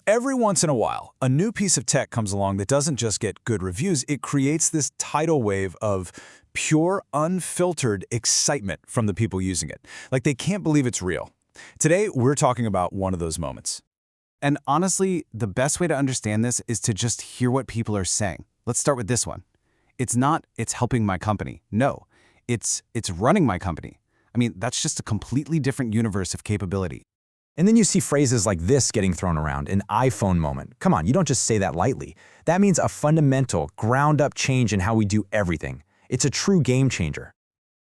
Every once in a while, a new piece of tech comes along that doesn't just get good reviews, it creates this tidal wave of pure, unfiltered excitement from the people using it. Like they can't believe it's real. Today, we're talking about one of those moments. And honestly, the best way to understand this is to just hear what people are saying. Let's start with this one. It's not, it's helping my company. No, it's running my company. I mean, that's just a completely different universe of capability. And then you see phrases like this getting thrown around, an iPhone moment. Come on, you don't just say that lightly. That means a fundamental, ground-up change in how we do everything. It's a true game changer.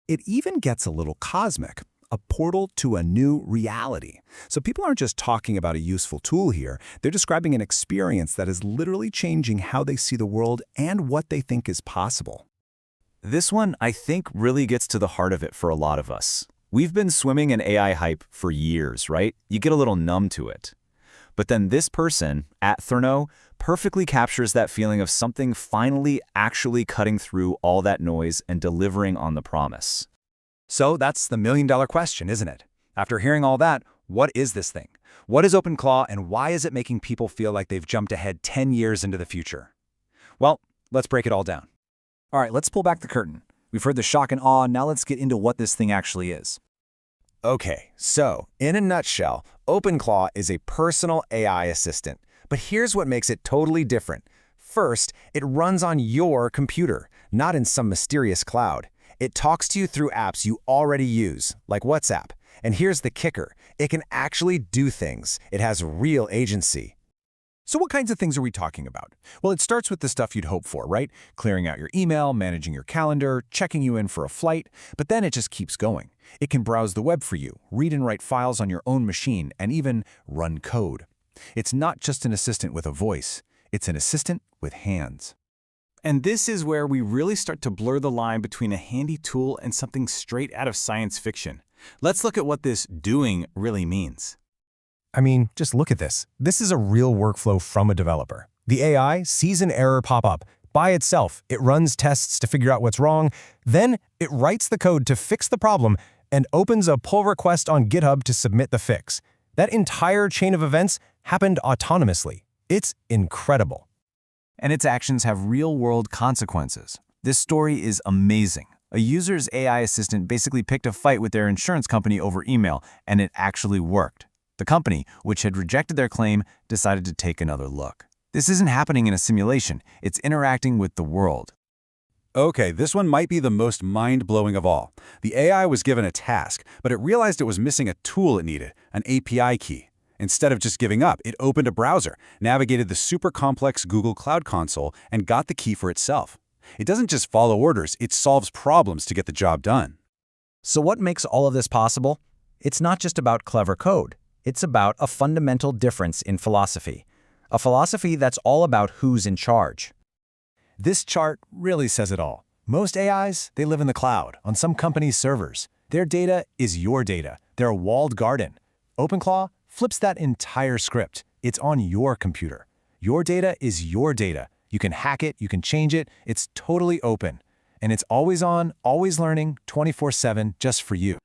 It even gets a little cosmic, a portal to a new reality. So people aren't just talking about a useful tool here, they're describing an experience that is literally changing how they see the world and what they think is possible. This one, I think, really gets to the heart of it for a lot of us. We've been swimming in AI hype for years, right? You get a little numb to it. But then this person, at Thurno, perfectly captures that feeling of something finally actually cutting through all that noise and delivering on the promise. So that's the million-dollar question, isn't it? After hearing all that, what is this thing? What is OpenClaw, and why is it making people feel like they've jumped ahead 10 years into the future? Well, let's break it all down. All right, let's pull back the curtain. We've heard the shock and awe, now let's get into what this thing actually is. Okay, so in a nutshell, OpenClaw is a personal AI assistant. But here's what makes it totally different. First, it runs on your computer, not in some mysterious cloud. It talks to you through apps you already use, like WhatsApp. And here's the kicker. It can actually do things. It has real agency. So what kinds of things are we talking about? Well, it starts with the stuff you'd hope for, right? Clearing out your email, managing your calendar, checking you in for a flight, but then it just keeps going. It can browse the web for you, read and write files on your own machine, and even run code. It's not just an assistant with a voice, it's an assistant with hands. And this is where we really start to blur the line between a handy tool and something straight out of science fiction. Let's look at what this doing really means. I mean, just look at this. This is a real workflow from a developer. The AI sees an error pop up. By itself, it runs tests to figure out what's wrong. Then it writes the code to fix the problem and opens a pull request on GitHub to submit the fix. That entire chain of events happened autonomously. It's incredible. And its actions have real-world consequences. This story is amazing. A user's AI assistant basically picked a fight with their insurance company over email, and it actually worked. The company, which had rejected their claim, decided to take another look. This isn't happening in a simulation. It's interacting with the world. Okay, this one might be the most mind-blowing of all. The AI was given a task, but it realized it was missing a tool it needed, an API key. Instead of just giving up, it opened a browser, navigated the super complex Google Cloud Console, and got the key for itself. It doesn't just follow orders, it solves problems to get the job done. So what makes all of this possible? It's not just about clever code. It's about a fundamental difference in philosophy. A philosophy that's all about who's in charge. This chart really says it all. Most AIs, they live in the cloud, on some company's servers. Their data is your data. They're a walled garden. OpenClaw flips that entire script. It's on your computer. Your data is your data. You can hack it, you can change it. It's totally open. And it's always on, always learning, 24/7, just for you.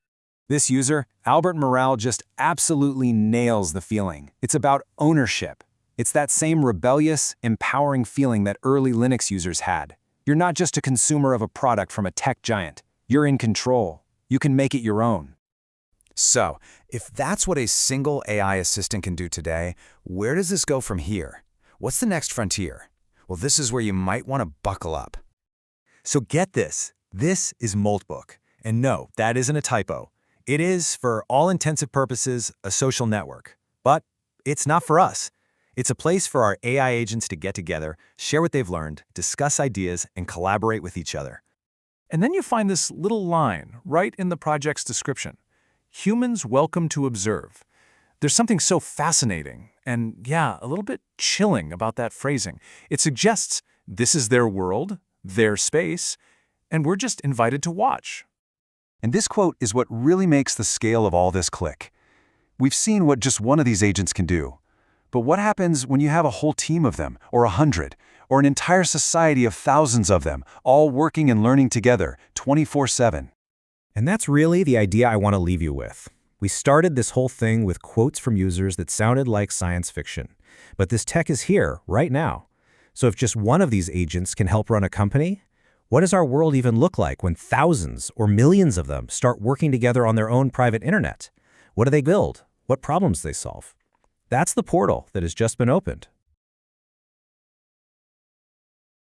This user, Albert Morale, just absolutely nails the feeling. It's about ownership. It's that same rebellious, empowering feeling that early Linux users had. You're not just a consumer of a product from a tech giant. You're in control. You can make it your own. So, if that's what a single AI assistant can do today, where does this go from here? What's the next frontier? Well, this is where you might want to buckle up. So get this. This is Moltbook. And no, that isn't a typo. It is, for all intensive purposes, a social network. But it's not for us. It's a place for our AI agents to get together, share what they've learned, discuss ideas, and collaborate with each other. And then you find this little line right in the project's description. Humans welcome to observe. There's something so fascinating and, yeah, a little bit chilling about that phrasing. It suggests this is their world, their space, and we're just invited to watch. And this quote is what really makes the scale of all this click. We've seen what just one of these agents can do. But what happens when you have a whole team of them, or 100, or an entire society of thousands of them, all working and learning together, 24/7? And that's really the idea I want to leave you with. We started this whole thing with quotes from users that sounded like science fiction. But this tech is here, right now. So if just one of these agents can help run a company, what does our world even look like when thousands or millions of them start working together on their own private internet? What do they build? What problems they solve? That's the portal that has just been opened.